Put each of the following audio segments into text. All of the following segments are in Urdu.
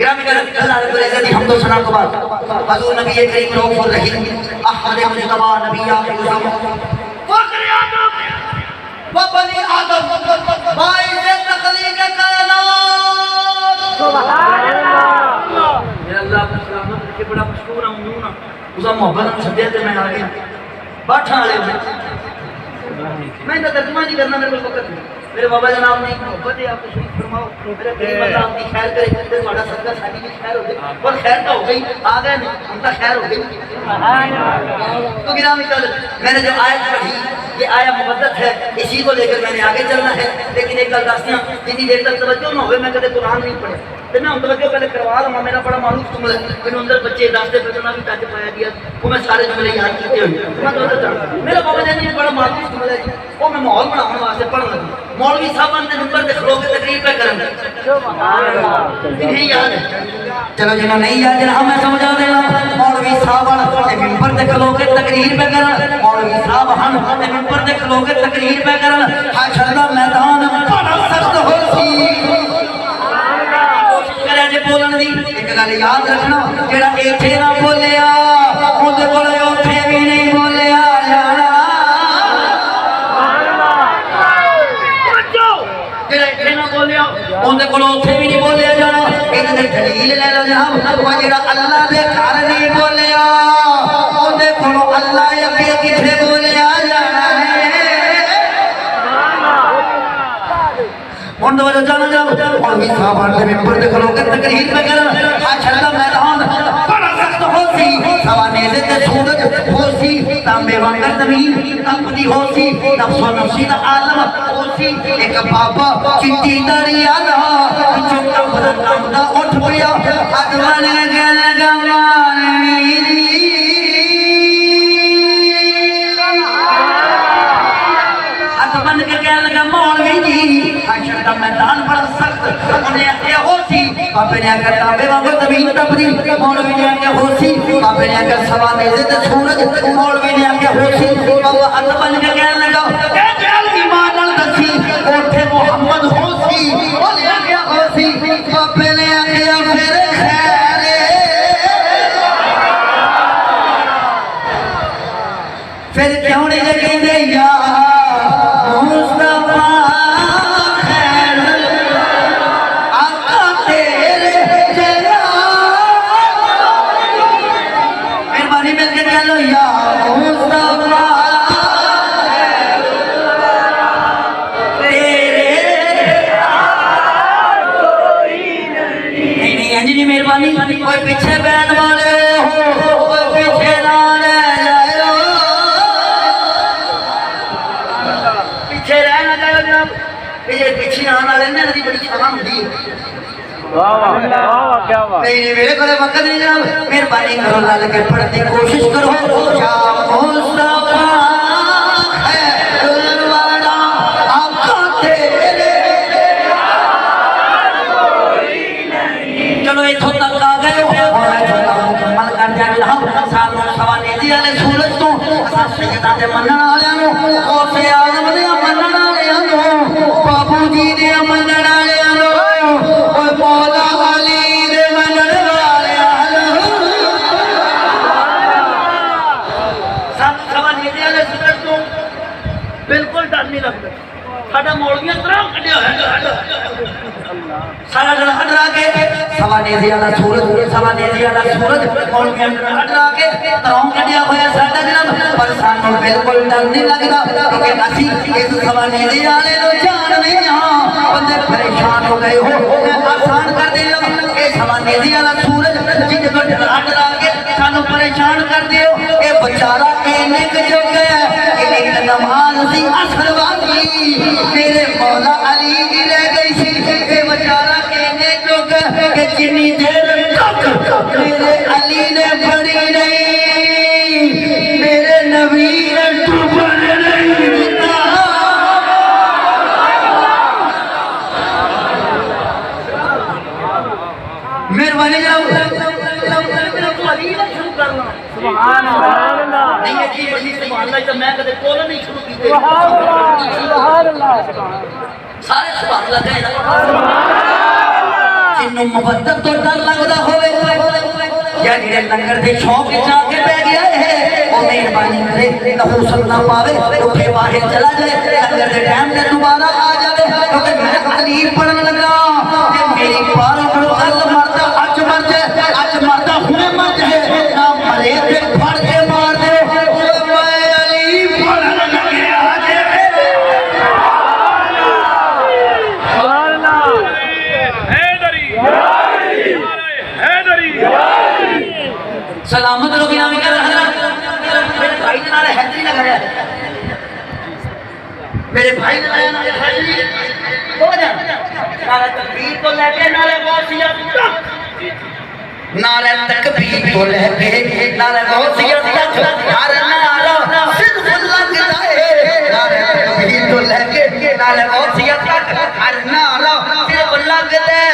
گرامی کا اللہ رب العزت حمد و ثنا کے بعد حضور نبی کریم رؤوف الرحیم احمد مصطفی نبی آخر الزمان فخر آدم و بنی آدم باعث تخلیق کائنات سبحان اللہ میرا اللہ کا سلامت رکھے بڑا مشکور ممنون اس محبت ہم چھدے تھے میں آگے باٹھا لے میں تو ترجمہ نہیں کرنا میرے کو وقت نہیں میرے بابا جناب نے محبت ہے آپ کو شریف فرماؤ میرے قریب اللہ آپ کی خیر کرے جنتے تھوڑا صدقہ ساری کی خیر ہو گئی اور خیر تو ہو گئی آ گئے نہیں ان کا خیر ہو گئی تو گرامی کل میں نے جو آیت پڑھی یہ آیا مقدس ہے اسی کو لے کر میں نے آگے چلنا ہے لیکن ایک گل دسیاں جتنی دیر تک توجہ نہ ہوئے میں کدے قرآن نہیں پڑھے تو میں توجہ پہلے کروا لوں میرا بڑا معروف جملہ ہے میرے اندر بچے دستے بچوں بھی تاکہ پایا گیا وہ میں سارے جملے یاد کیتے ہوئے میں توجہ چاہتا میرا بابا جان بڑا معروف جملہ ہے وہ میں ماحول بنانے واسطے پڑھ لگا مولوی صاحب نے نمبر تے کھلو کے تقریر پہ کرن نہیں یاد ہے چلو جنہوں نہیں یاد ہے میں سمجھا دینا مولوی صاحب نے ممبر تے کھلو کے تقریر پہ کرن مولوی صاحب ہن تے ممبر تے کھلو کے تقریر پہ کرن حشر دا میدان بڑا سخت ہو سی کوشش کرے جے بولن دی ایک گل یاد رکھنا جڑا ایتھے نہ بولیا اودے کول اوتھے بھی نہیں بولیا یارا اندے کولوں اوتھے بھی نہیں بولیا جانا ایک دلیل لے لو جناب وہ جڑا اللہ دے گھر نہیں بولیا اندے کولوں اللہ اگے کتھے بولیا جانا ہے ہن تو جانا جاؤ مولوی صاحب نے ممبر تے کھلو کے تقریر پہ کرن حشر دا میدان بڑا سخت ہو سی سوا نیزے تے سورج ہو سی تانبے وانگر زمین تپدی ہو سی نفس و نفسی دا عالم ہو سی ایک بابا چٹی داری آدھا چکا بدن کامدہ اٹھ پیا ادوان گل گمانی ادوان گل گمانی جی حشر دا میدان بڑا سخت انہیں اے ہو سی بابے نے اگر تابے وانگر زمین تپدی مولوی نے اگر ہو سی بابے نے اگر سوا نیزے تے سورج مولوی نے اگر ہو سی بابا ادوان گل لگا اے جل ایمان دسی اوٹھے محمد ہو سی بولے اگر ہو سی بابے نے اگر پھر خیر پھر کیوں نہیں لگے دے یا مصطفیٰ کوئی پیچھے بین والے ہو کوئی پیچھے نہ رہ جائے پیچھے رہ نہ جائے جناب یہ پیچھے آنے والے نے ندی بڑی شان ہوتی ہے نہیں میرے کو وقت نہیں جناب مہربانی کرو لال کے پڑھنے کی کوشش کرو یا مصطفیٰ منن والوں غوث اعظم دے منن والوں بابو جی دے منن والوں اوے مولا علی دے منن والوں سب سوانی دے والے سورج تو بالکل ڈر نہیں لگتا ساڈا مولویاں طرح کڈیا ہے سارا جڑا ہٹرا کے سوا نیزے والا سورج سوا نیزے والا سورج مولویاں ہٹرا کے تراؤں کڈیا ہویا ساڈا جناب پر سانوں بالکل ڈر نہیں لگدا کیونکہ اسی اس سوا نیزے والے نو جاننے ہاں بندے پریشان ہو گئے ہو میں آسان کر دینا اے سوا نیزے والا سورج جن کو ہٹرا کے سانوں پریشان کر دیو اے بیچارہ اینے جو گیا ایک نماز سی اثر والی میرے مولا علی کی رہ گئی سی اے بیچارہ اینے جو گیا کہ جنی دیر تک میرے علی نے پڑھی نہیں میرے نبی نے ڈوبن نہیں دیتا مہربانی جناب سبحان اللہ نہیں ہے جی بڑی سبحان اللہ تو میں کدے کول نہیں شروع کیتے سبحان اللہ سارے سبحان اللہ کہے نا انہوں مبدت تو ڈر لگتا ہوئے یا جڑے لنگر دے شوق جا کے بہ گیا ہے وہ مہربانی کرے لہو سلنا پاوے اٹھے باہر چلا جائے لنگر دے ٹائم تے دوبارہ آ جائے کیونکہ میں تعلیم پڑھن لگا کہ میری بارہ بڑو کل مردا اج مر جائے اج مردا ہونے مر جائے نہ مرے تے پھڑ کے مار دے میں علی پڑھن لگے آ جائے سلامت لوگ نامی کر رہا ہے میرے بھائی نے نارے حیدری لگایا میرے بھائی نے لگایا نارے حیدری ہو جائے نارے تکبیر تو لے کے نارے غوثیت تک نارے تکبیر تو لے کے نارے غوثیت تک ہر نارا صرف اللہ کی جائے نارے تکبیر تو لے کے نارے غوثیت تک ہر نارا صرف اللہ کی جائے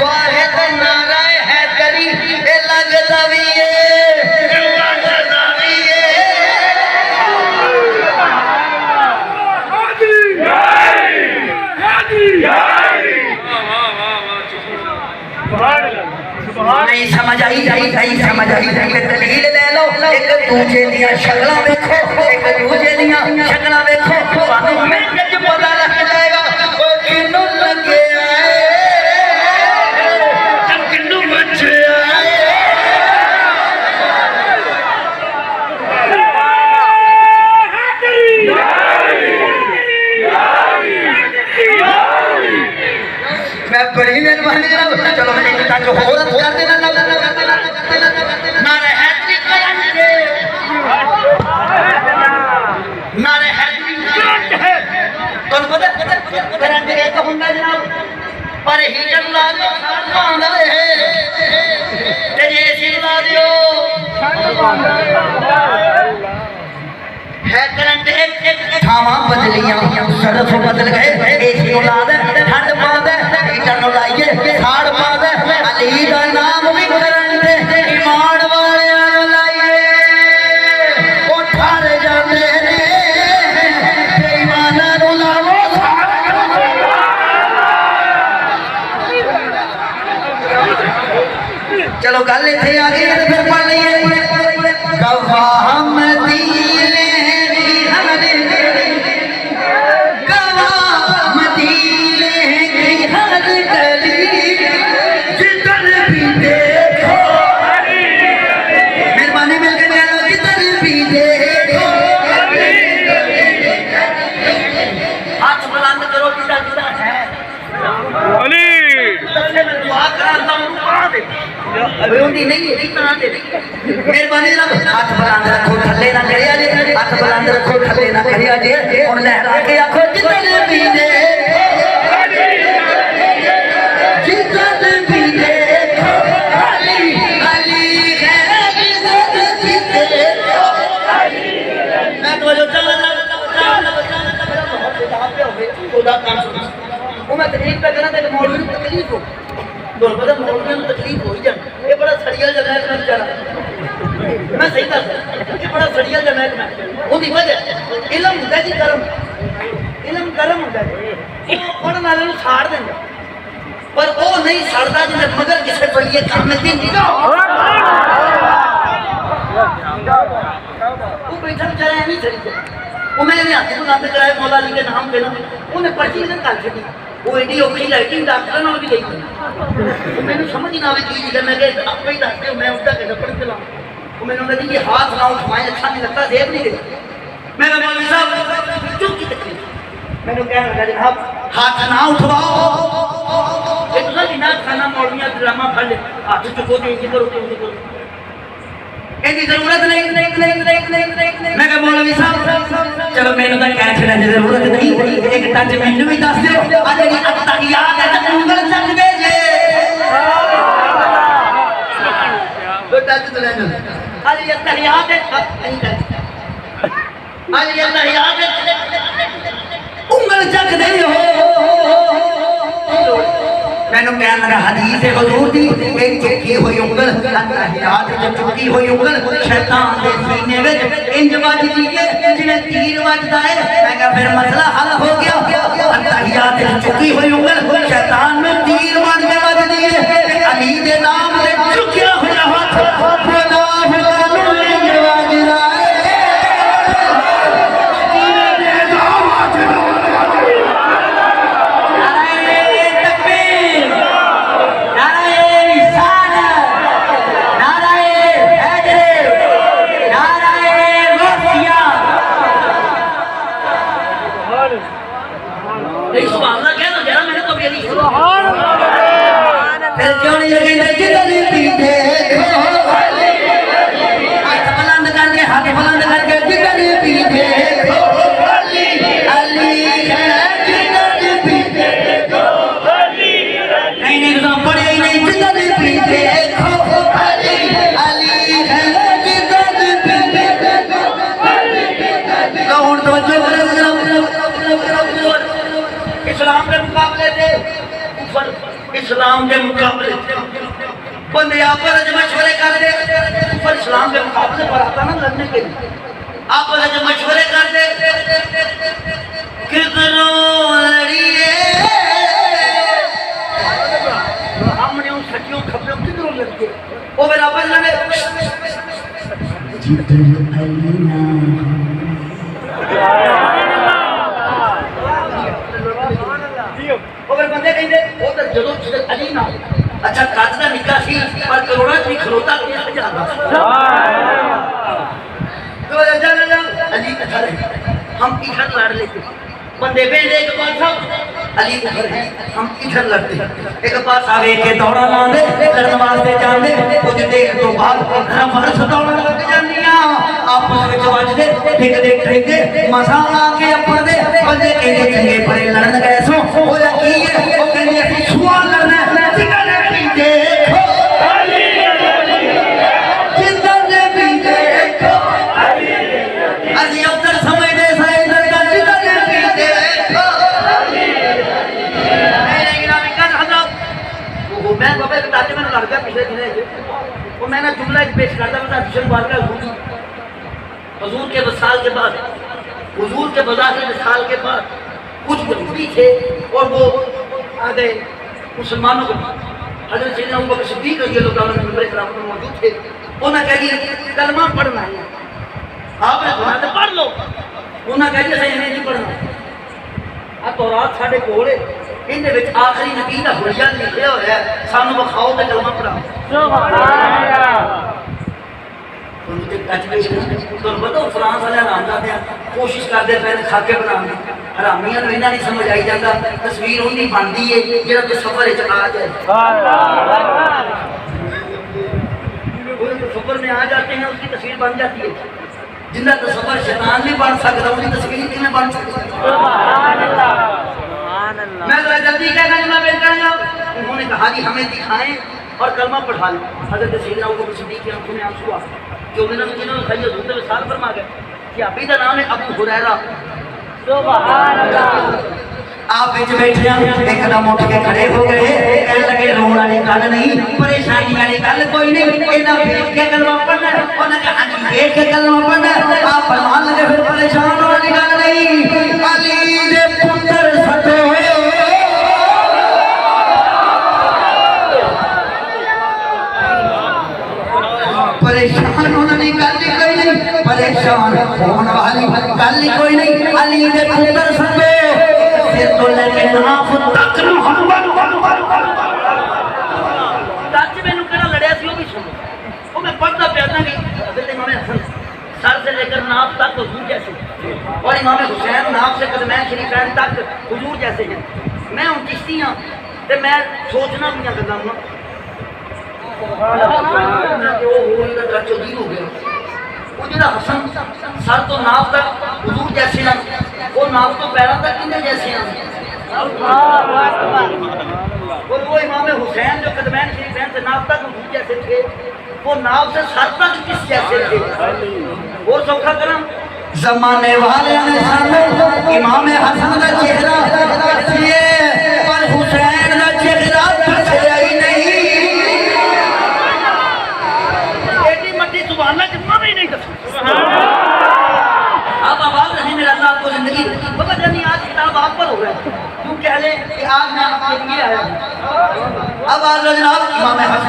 واحد نارے حیدری لگتا بھی ہے نہیں سمجھ آئی نہیں سمجھ آئی دلیل لے لو ایک دوجے دیا شکلہ دیکھو ایک دوجے دیا شکلہ دیکھو وہاں میں جب پتا لگ جائے گا وہ کنوں لگے آئے جب کنوں بچے آئے میں بڑی مہربانی جناب چلو میں ایک تاکہ حورت کر دینا نعرہ حیدری کرنٹ ہے نعرہ حیدری کرنٹ ہے تو پتہ کرنٹ ہے تو ہوں گا جناب پر ہیٹر لا دو باندھا ہے تیری ایسی لا دیو ہے کرنٹ ایک تھاواں بدلیاں صرف بدل گئے ایسی اولاد ہے ٹھنڈ پاد ہے ہیٹر نو لائیے ساڑ پاد ہے علی دا نام بھی کرنٹ ہے ایمان والے نو لائیے وہ ٹھار جاتے نے ایمان نو لاؤ چلو گل اتنے آ گئی پھر پڑھ لئیے گواہ مدینے مہربانی ہاتھ بلند رکھو تھلے نہ کریا جی ہاتھ بلند رکھو تھلے نہ کریا جی ہن لہرا کے آکھو جتن بھی دے جتن بھی دیکھو علی علی غیر عزت جیتے میں تو جو چلا خدا کام سنا وہ میں تکلیف پہ کرنا تے مولوی کو تکلیف ہو دور پتہ مولوی کو تکلیف ہو ہی جائے یہ بڑا سڑیا جگہ ہے بیچارہ میں صحیح کر یہ بڑا سڑیا جگہ ہے وہ دی وجہ علم ہوتا ہے جی کرم علم کرم ہوتا ہے وہ پڑھنے والے نوں ساڑ دیندا پر وہ نہیں سڑدا جے مگر کسے بلیے کام میں دین دینا وہ بیٹھا بیچارہ نہیں سڑی وہ میں نے ہاتھ بلند کرائے مولا علی کے نام پہ انہیں پرچی نے کر چھڈی وہ ایڈی اوکھی لائٹنگ ڈاکٹر نال بھی گئی میں نے سمجھ نہ آوے کی جگہ میں کہ آپ ہی دس دیو میں اس کا کیسے پڑھ چلا وہ میں نے کہا کہ ہاتھ نہ اٹھوائیں اچھا نہیں لگتا زیب نہیں دیتا میں نے مولوی صاحب چپ کی تکلیف میں نے کہا جناب ہاتھ نہ اٹھواؤ یہ تو نہ کھانا مولویاں ڈرامہ پڑھ لے ہاتھ چکو دے کی کرو ایسی ضرورت نہیں میں کہ مولوی صاحب چلو میں نے کہا چھڑا ضرورت نہیں ایک ٹچ مینوں بھی دس دیو اج دی اتحیات ہے تے انگل چک دے جے تو ٹچ تو لینا اج دی اتحیات ہے اج دی اتحیات ہے انگل چک دے ہو میں نے کہا لگا حدیث حضور دی ایک چکی ہوئی انگل اتحیات جو چکی ہوئی انگل شیطان دے سینے وچ انج وج دیے جویں تیر وجدا ہے میں کہا پھر مسئلہ حل ہو گیا اتحیات جو چکی ہوئی انگل شیطان میں تیر مار کے وج دی ہے علی دے نام دے چکیا ہویا ہاتھ خدا فلانو لنگ واجرائے کیوں نہیں لگی جدلی پیتے ہاتھ بلند کر کے جدلی پیتے علی ہے جدلی پیتے نہیں پڑے ہی نہیں جدلی پیتے علی ہے جدلی پیتے کون توجہ اسلام کے مقابلے تھے اسلام کے مقابلے بندے آپس مشورے کرتے پر اسلام کے مقابلے پر آتا نا لڑنے کے لیے آپس مشورے کرتے کدھروں لڑیے ہم نے ان سچیوں کھپیوں کدھروں لڑتے وہ میرا آپس لڑے جدر علینا اگر بندے کہیں دے وہ تو جدو جدر علی نہ اچھا قاتلہ نکاح سی پر کروڑا چلی کھلوتا کیا جانا تو علی اچھا رہے ہم ادھر لڑ لیتے بندے بیندے ایک پاس صاحب علی ادھر ہے ہم ادھر لڑتے ایک پاس آگے کے دورہ لاندے لڑن واسطے جاندے کچھ دیر تو بعد رفرس دورہ لگ جانیاں آپ اس وچ وج دے ٹھیک دے مزہ آ کے اپنے دے بندے کہندے چنگے پڑے لڑن گئے سو وہ کی ہے وہ کہندے اسی سوال لڑنا ہے جنہاں نے بھی دیکھو جنہاں نے بھی دیکھو علی افضل سمجھ دے سائے درگاہ جنہاں نے بھی دیکھو میرے گرامی کن حضرت وہ میں بابے بتاتے میں لڑ گیا پچھلے دنیں وہ میں نے جملہ ایک پیش کرتا میں حسین بار کا حضور کے وصال کے بعد حضور کے بظاہر وصال کے بعد کچھ یہودی تھے اور وہ آگے مسلمانوں کو حضرت سیدنا ابو بکر صدیق رضی اللہ تعالیٰ عنہ ممبر کرام میں موجود تھے انہوں نے کہا کہ کلمہ پڑھنا ہے آپ نے سنا تو پڑھ لو انہوں نے کہا کہ صحیح نہیں پڑھنا تورات ساڈے کول ہے ان دے وچ آخری نبی دا حلیہ لکھیا ہوا ہے سانوں بخاؤ تے کلمہ پڑھاؤ سبحان اللہ تو بتاؤ فرانس والے حرام جاتے ہیں کوشش کرتے پہلے کھاکے بنانے حرامیاں نو انہاں نہیں سمجھ آئی جاتا تصویر انہی بنتی ہے جہاں تو سفر وچ آ جائے وہ سفر میں آ جاتے ہیں اس کی تصویر بن جاتی ہے جنہ تصور شیطان نہیں بن سکتا ان کی تصویر کیوں بن سکتی میں ذرا جلدی کہنا جملہ پیش کروں گا انہوں نے کہا جی ہمیں دکھائیں اور کلمہ پڑھا لیں حضرت سیدنا ابو بکر صدیق کی آنکھوں میں آنسو آ جو انہوں نے جنہوں نے کہا حضور نے وصال فرما گئے کہ ابھی کا نام ہے ابو ہریرہ سبحان اللہ آپ وچ بیٹھے ہیں ایک دم اٹھ کے کھڑے ہو گئے کہنے لگے رونا والی گل نہیں پریشانی والی گل کوئی نہیں انہاں بیٹھ کے کلمہ پڑھنا انہوں نے کہا ہاں بیٹھ کے کلمہ پڑھنا آپ فرمان لگے پھر پریشان والی گل نہیں علی دے پتر سٹو پریشان ہونے کی گل کوئی نہیں پریشان ہونے والی گل کوئی نہیں علی دے پتر سٹو پھر تو لے کے ناف تک محمد تاکہ میں نے کہنا لڑیا سی وہ بھی سنو وہ میں پڑھتا پیاتا کہ حضرت امام حسن سر سے لے کر ناف تک حضور جیسے اور امام حسین ناف سے قدمین شریفین تک حضور جیسے ہیں میں ان چشتی ہوں تو میں سوچنا بھی نہیں کرتا ہوں کہ وہ ہوئی کا درچ عجیب ہو گیا وہ جنہا حسن سر تو ناف تک حضور جیسے ہیں وہ ناف تو پیرا تک کنے جیسے ہیں اور وہ امام حسین جو قدمین شریفین سے ناف تک حضور جیسے تھے وہ ناف سے سر تک کس جیسے تھے اور سوکھا کرم زمانے والے نے سامنے امام حسن کا چہرہ کسیے اور حسین کا چہرہ کسیے ہی نہیں ایٹی مٹی سبحانہ جتنا بھی نہیں کسیے آپ آواز رہیں میرا اللہ آپ کو زندگی بابا جانی آج کتاب آپ پر ہو رہا ہے کیوں کہہ لیں کہ آج میں آپ کے لیے آیا ہوں اب آج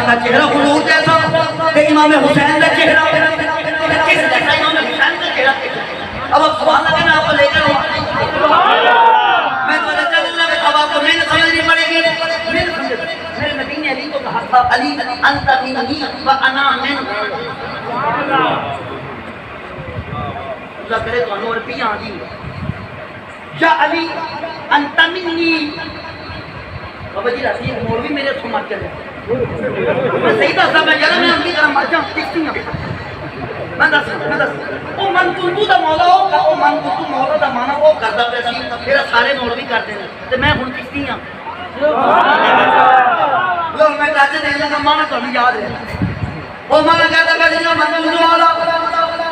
کا چہرہ حضور جیسا کہ امام حسین کا چہرہ کس جیسا امام حسین کا چہرہ اب سبحان اللہ کہنا آپ کو لے کر میں تو اللہ چل اللہ اب آپ کو محنت سمجھنی پڑے گی میرے نبی نے علی کو کہا تھا علی انت منی و انا من اللہ کرے تو انور پیاں دی یا علی انت منی بابا جی رسی ایک مولوی میرے اتھوں مر چلے میں صحیح دستا میں یار میں ان کی طرح مر جاؤں کس ہوں میں دس وہ من کنتو دا مولا ہو وہ من کنتو مولا دا مانا وہ کردا پیا سی پھر سارے مولوی کرتے ہیں تے میں ہن کس ہوں لو میں کہتے دین لگا مانا تو یاد ہے وہ مانا کہتا کہ من کنتو مولا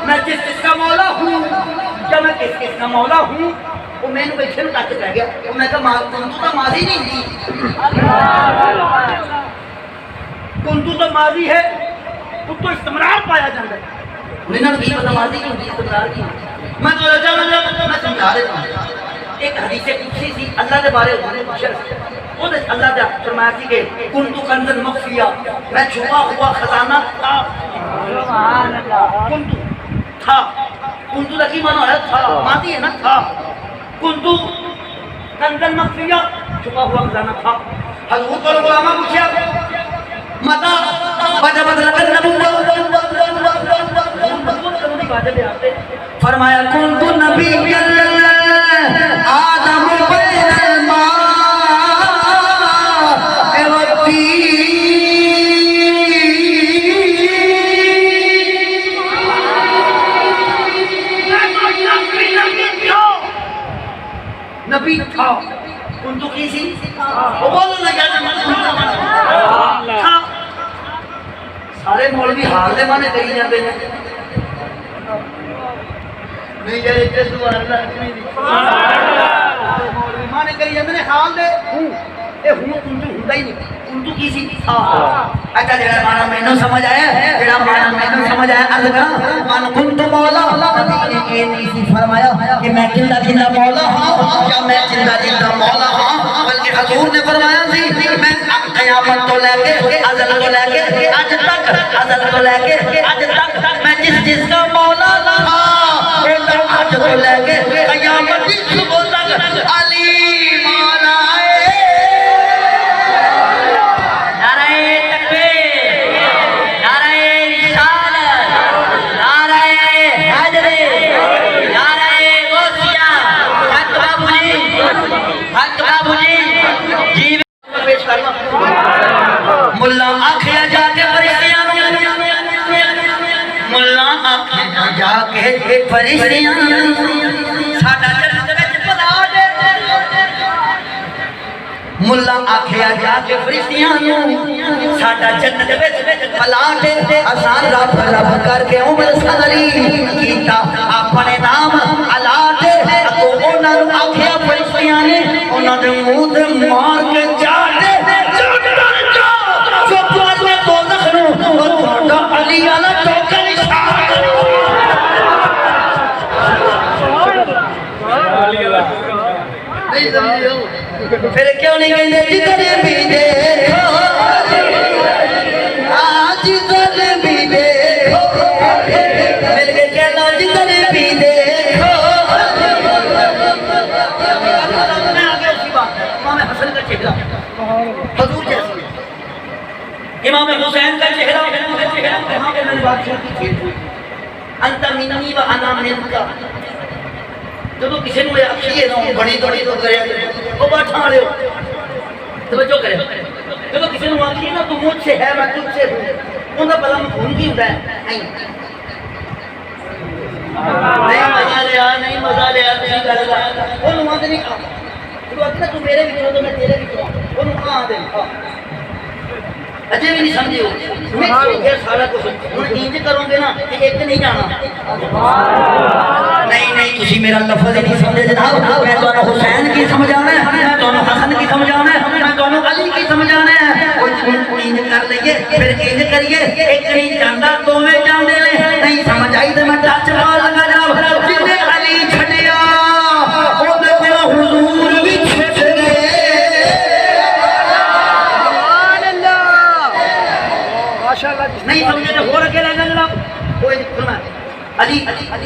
میں کس کا مولا ہوں کیا میں کس کا مولا ہوں وہ میں نے بیٹھے میں ٹچ پہ گیا وہ میں کہا کنتو تو ماضی نہیں تھی کنتو تو ماضی ہے تو استمرار پایا جاتا ہے انہیں نہ بھی پتہ ماضی کی ہوتی استمرار کی میں تو رجا میں سمجھا دیتا ہوں ایک حدیث قدسی تھی اللہ کے بارے میں پوچھا وہ اللہ نے فرمایا تھی کہ کنتو کنزن مخفیہ میں چھپا ہوا خزانہ تھا کنتو تھا کنتو لکی مانا ہے تھا ماضی ہے نا تھا کنتو کنزن مخفیہ چھپا ہوا خزانہ تھا حضور کو علماء پوچھا متا وجبت لقد نبوت فرمایا کنتو نبی آدم بین الماء نبی تھا کنتو کی سی وہ بولو نا کیا تھا سارے مولوی حال دے مانے کہی جاتے ہیں نہیں یار اتنے سوال اللہ مولوی مانے کہی جاتے ہیں حال دے اے ہوں کنتو ہوندا ہی نہیں کنتو کی سی تھا اچھا جڑا مانا میں نو سمجھ آیا جڑا مانا میں نو سمجھ آیا عرض کرا من کنتو مولا نبی نے یہ نہیں فرمایا کہ میں زندہ زندہ مولا ہوں یا میں زندہ زندہ مولا ہوں بلکہ حضور نے فرمایا سی میں قیامت تو لے کے ازل تو لے کے اج تک ازل تو لے کے اج تک میں جس کا مولا تھا اج تو لے کے قیامت کی صبح تک علی مولا ملا آنکھیں جا کے فرشتیاں ملا آنکھیں جا کے فرشتیاں ساڈا جنت وچ بلا دے ملا آنکھیں جا کے فرشتیاں ساڈا جنت وچ بلا دے اساں رب رب کر کے عمر صدری کیتا اپنے نام علا دے تو انہاں نوں آنکھیں فرشتیاں نے انہاں دے منہ تے مار کے جا دے علی والا ٹوکن پھر کیوں نہیں کہتے جدھر بھی دیکھو جدھر بھی دیکھو مل کے کہنا جدھر بھی دیکھو میں آگے اسی بات امام حسن کا چہرہ حضور جیسی امام حسین کا چہرہ وہاں پہ میں نے بات شروع کی انت منی و انا منک جب کسی نے اکھیے نہ بڑی بڑی تو کرے وہ بیٹھا لے توجہ کرے جب کسی نے اکھیے نہ تو مجھ سے ہے میں تجھ سے ہوں ان کا بلا مفہوم کی ہوتا ہے نہیں مزہ لیا نہیں مزہ لیا نہیں گل لیا وہ نماز نہیں کھا تو میرے وچوں تو میں تیرے وچوں وہ کہاں دے اجے بھی نہیں سمجھے ہو یہ سارا کچھ ہوں انج کرو گے نا کہ ایک نہیں جانا نہیں تسی میرا لفظ نہیں سمجھے جناب میں تو حسین کی سمجھانا ہے میں تو حسن کی سمجھانا ہے میں تو علی کی سمجھانا ہے کوئی انج کر لئیے پھر انج کریے ایک نہیں جانا تو میں جانے لے نہیں سمجھ آئی تو میں ٹچ مار لگا جناب جنہیں علی چھڑیا وہ دیکھو حضور بھی چھڑ گئے نہیں سمجھے تو ہو رکھے رہ جناب کوئی سننا علی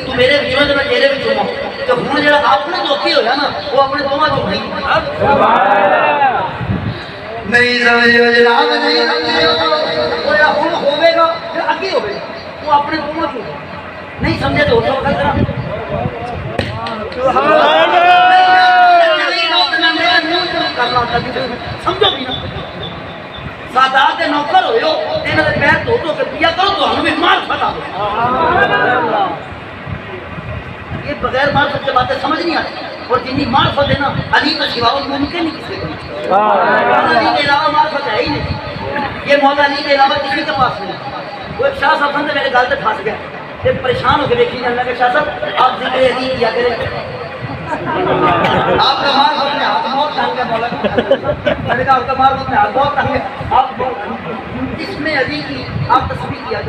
تو میرے وچوں تے میں تیرے وچوں ہوں تے ہن جڑا اپنے دھوکے ہویا نا وہ اپنے دوواں چوں نہیں نہیں سمجھو جناب نہیں سمجھو کوئی ہن ہوے گا پھر اگے ہوے وہ اپنے دوواں چوں نہیں سمجھے تو ہو سکتا سبحان اللہ سمجھو بھی نا سادات دے نوکر ہوئے ہو انہاں دے پیر دھو دھو کے پیا کرو تو ہمیں بھی معرفت آ یہ بغیر معرفت کے باتیں سمجھ نہیں آتی اور جنی معرفت ہے نا علی کا سوا ممکن نہیں کسی کو مولا علی کے علاوہ معرفت ہے ہی نہیں یہ مولا علی کے علاوہ کسی کے پاس نہیں وہ ایک شاہ صاحب نے میرے گال پہ پھنس گیا پھر پریشان ہو کے دیکھی جانا کہ شاہ صاحب آپ ذکر علی کیا کریں آپ کا مار ہوتے ہیں آپ بہت تنگ ہے مولا میں نے کہا آپ کا مار ہوتے ہیں آپ بہت تنگ ہے آپ اس میں علی کی آپ تصویر کیا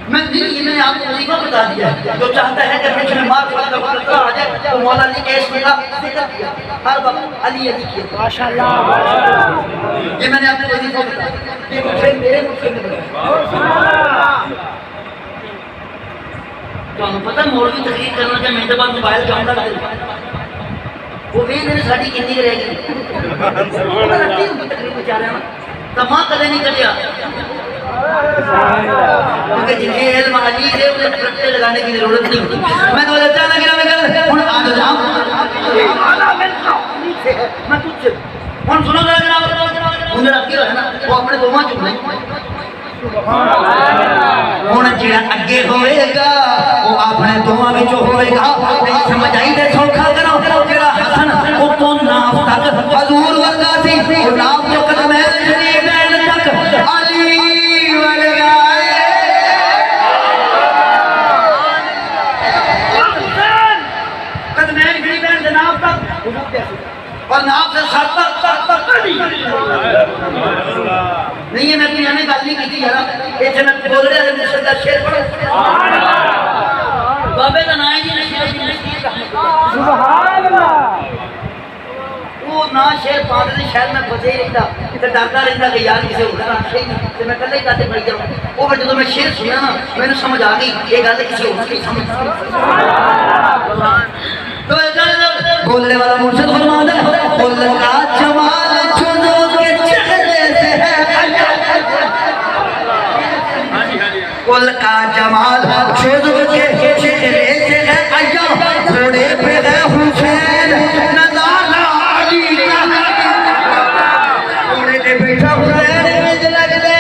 میں نے آپ کو وظیفہ بتا دیا جو چاہتا ہے کہ مجھ میں مار کا وقت آ جائے تو مولا علی کے عشق کا ذکر کیا ہر وقت علی علی کیا ماشاءاللہ یہ میں نے آپ کو وظیفہ بتا دیا یہ مجھے میرے مجھے تو ہم پتہ مولوی تقریر کرنا کہ منٹ بعد موبائل جاؤں گا وہ بھی نے ساڈی کتنی رہ گئی تقریر بیچارے نا تما کدے نہیں کٹیا کیونکہ جنہیں علم علی ہے انہیں پرٹے لگانے کی ضرورت نہیں ہوتی میں تو بولتا نہ کہ میں کر ہن آ جاؤں میں تجھ سے ہن سنو ذرا جناب انہیں رکھ کے ہے نا وہ اپنے دوواں چ نہیں ہن جڑا اگے ہوئے گا وہ اپنے دوواں وچ ہوئے گا نہیں سمجھ آئی تے سوکھا کرو جڑا حسن او تو ناف تک حضور ورگا سی او ناف جو قدم ہے شریف تک علی ورگا قدم ہے شریف ناف تک حضور کیسے اور ناف سے سر تک نہیں ہے میں کوئی ہمیں گل نہیں کی یار ایتھے میں بول رہا ہے مرشد دا شعر پڑھو بابے دا نام جی نشید سبحان اللہ وہ نا شعر پاک دے شہر میں پھسے ہی رہتا تے ڈردا رہتا کہ یار کسے ہور دا شعر تے میں کلے کاتے پڑھ جاؤں وہ پھر جدوں میں شعر سنیا نا مینوں سمجھ آ گئی یہ گل کسے ہور کی سمجھ سبحان اللہ تو بولنے والا مرشد فرماتا ہے قل کا جمال چھوڑو کے چہرے سے ہے قل کا جمال چھوڑو کے چہرے سے ہے عجب گھوڑے پہ ہے حسین نظارہ علی کا گھوڑے پہ بیٹھا حسین میں لگ دے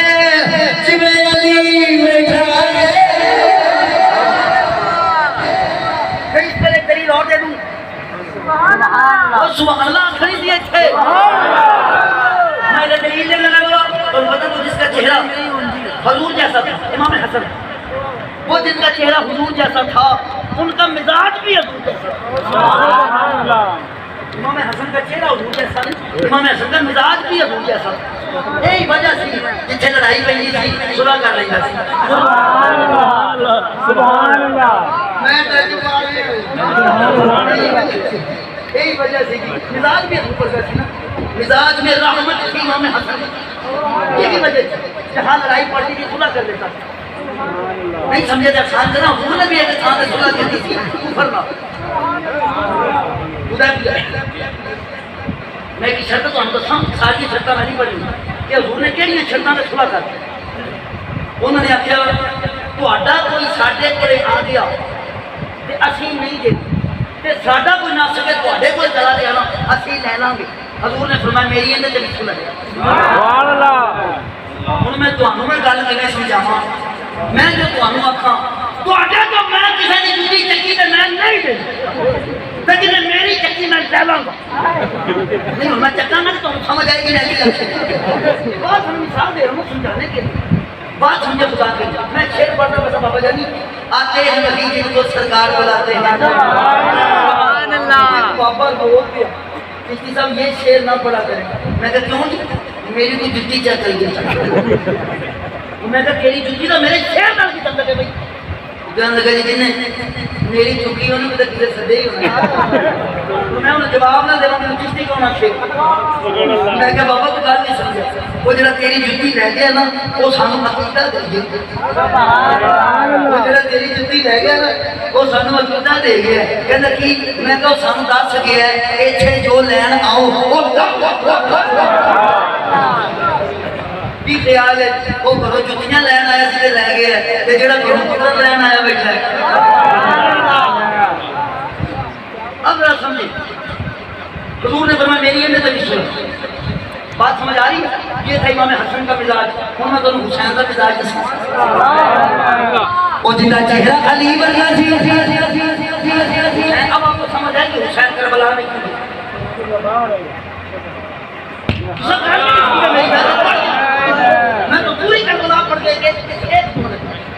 جب علی بیٹھا ہے میں اس پر ایک دلیل اور دے دوں سبحان اللہ کھڑی دیئے تھے میں نے دلیل دینے لگا اور پتہ تو جس کا چہرہ حضور جیسا تھا امام حسن وہ جن کا چہرہ حضور جیسا تھا ان کا مزاج بھی حضور جیسا امام حسن کا چہرہ حضور جیسا نہیں امام حسن کا مزاج بھی حضور جیسا یہی وجہ سی جتھے لڑائی پہنی سی صلح کر رہی تھی سبحان اللہ میں یہی وجہ سے مزاج میں اوپر کا سی نا مزاج میں رحمت تھی امام حسن یہی وجہ سے جہاں لڑائی پڑتی تھی صلح کر لیتا نہیں سمجھے تھے خان کرنا حضور نے بھی ایک خان سے صلح کرتی تھی اوپر نہ میں ایک شرط تو ہم تو ساری شرطیں میں نہیں پڑھی کہ حضور نے کہڑی شرطیں میں صلح کر انہوں نے آخیا تہاڈا کوئی ساڈے کولے آ گیا تے اسی نہیں دے تے ساڈا کوئی نہ سکے تہاڈے کول چلا گیا نا اسی لے لاں گے حضور نے فرمایا میری اندر تے وچ لگا سبحان اللہ ہن میں تانوں میں گل کیویں سمجھاواں میں جو تانوں آکھاں تہاڈے تو میں کسے دی جُتی چکی تے میں نہیں دے تے جے میری چکی میں لے لاں گا نہیں میں چکا نہ تو سمجھ آئے گی نہیں بات ہم مثال دے رہا ہوں سمجھانے کے لیے بات سمجھے خدا کے میں شعر پڑھتا بس بابا جانی آتے ہیں نبی جن کو سرکار بلاتے ہیں سبحان اللہ بابا بول دیا کسی صاحب یہ شعر نہ پڑھا کریں میں کہا کیوں جی میری کوئی جتی چیک کری گئی میں کہا تیری جتی تو میرے شعر نال کی تعلق ہے بھائی کہنے لگا جی جنہیں میری چکی انہوں نے کسی سدے ہی ہونا میں انہوں جواب نہ دے رہا ہوں چشتی کون آشے میں کہا بابا تو گل نہیں سمجھا وہ جڑا تیری جتی رہ گیا نا وہ سانو عقیدہ دے گیا وہ جڑا تیری جتی رہ گیا نا وہ سانو عقیدہ دے گیا کہنا کی میں کہا سانو دس گیا ہے ایتھے جو لین آؤ کی خیال ہے وہ گھروں جتیاں لین آیا سے لے گیا ہے جڑا گھروں پتر لین آیا بیٹھا ہے اب ذرا سمجھے حضور نے فرمایا میری اندر تک سن بات سمجھ آ رہی ہے یہ تھا امام حسن کا مزاج ہوں میں دونوں حسین کا مزاج وہ جنہ چہرہ علی ورگا سی اب آپ کو سمجھ آئے کہ حسین کربلا میں میں تو پوری کربلا پڑھ گئے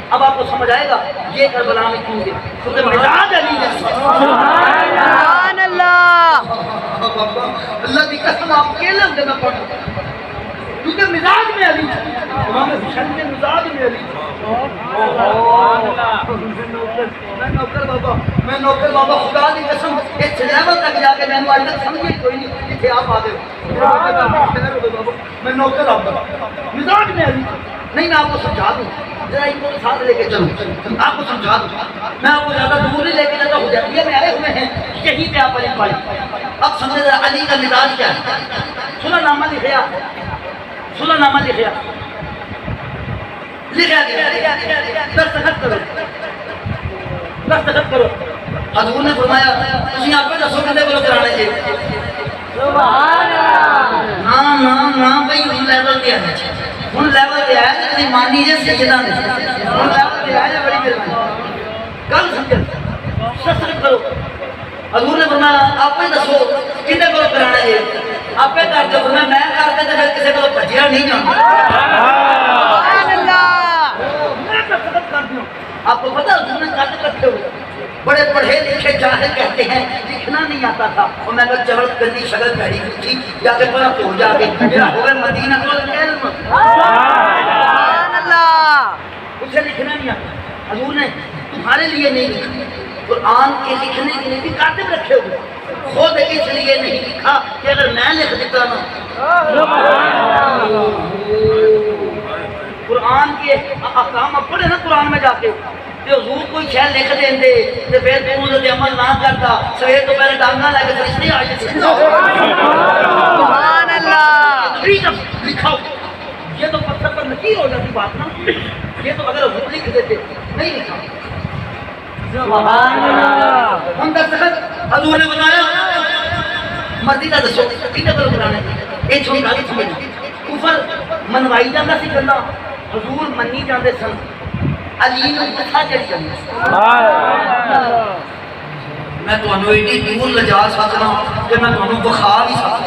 اب آپ کو سمجھ آئے گا یہ کربلا میں کیوں گئے کیونکہ مزاج علی سبحان اللہ اللہ کی قسم آپ کے لفظ میں پڑھ کیونکہ مزاج میں علی امام حسین کے مزاج میں علی میں نوکر بابا خدا کی قسم اس لیول تک جا کے میں آج تک سمجھے کوئی نہیں جتنے آپ آ گئے میں نوکر آپ مزاج میں علی نہیں میں آپ کو سمجھا دوں ذرا ان کو ساتھ لے کے چلوں آپ کو سمجھا دوں میں آپ کو زیادہ دور نہیں لے کے جاتا ہوں جب میں آئے ہوئے ہیں یہیں پہ آپ علی پائی اب سمجھے ذرا علی کا مزاج کیا ہے صلح نامہ لکھیا صلح نامہ لکھیا دستخط کرو دستخط کرو حضور نے فرمایا تسی آپ کو دسو کتے بولو کرانے جی نا بھائی ہوں لیول دیا ہوں لیول دیا ہے تھی مانی جی سجدہ نے ہوں لیول دیا ہے بڑی مہربانی کل سمجھے دستخط کرو حضور نے فرمایا آپ کو دسو کتے بولو کرانے جی آپ کر دو فرمایا میں کر کے پھر کسی کو بھجیا نہیں جانا آپ کو پتا حضور نے کٹ کرتے ہوئے بڑے پڑھے لکھے جاہل کہتے ہیں لکھنا نہیں آتا تھا اور میں نے چہل گندی شکل پہنی ہوئی تھی جا کے پڑھا تو جا کے میرا ہوئے مدینہ کو علم اسے لکھنا نہیں آتا حضور نے تمہارے لیے نہیں لکھا قرآن کے لکھنے کے لیے بھی کاتب رکھے ہوئے خود اس لیے نہیں لکھا کہ اگر میں لکھ دیتا نا قرآن کے احکام اب پڑھے نا قرآن میں جا کے کہ حضور کوئی شہر لکھ دیں دے تو پھر تو انہوں عمل نہ کرتا سویر تو پہلے ڈانگا لے کے فرشتے آ جاتے سبحان اللہ لکھا یہ تو پتھر پر نکیر ہو جاتی بات نا یہ تو اگر حضور لکھ دیتے نہیں لکھا سبحان اللہ ہم دستخط حضور نے بتایا مرضی کا دسو کتنے پر قرآن ہے یہ چھوڑی گالی سمجھ کفر منوائی جانا سی کرنا حضور منی جاندے سن علی نے کتھا چڑی جاندے میں تو انہوں ایڈی دور لجا سکنا کہ میں تو انہوں بخا بھی سکنا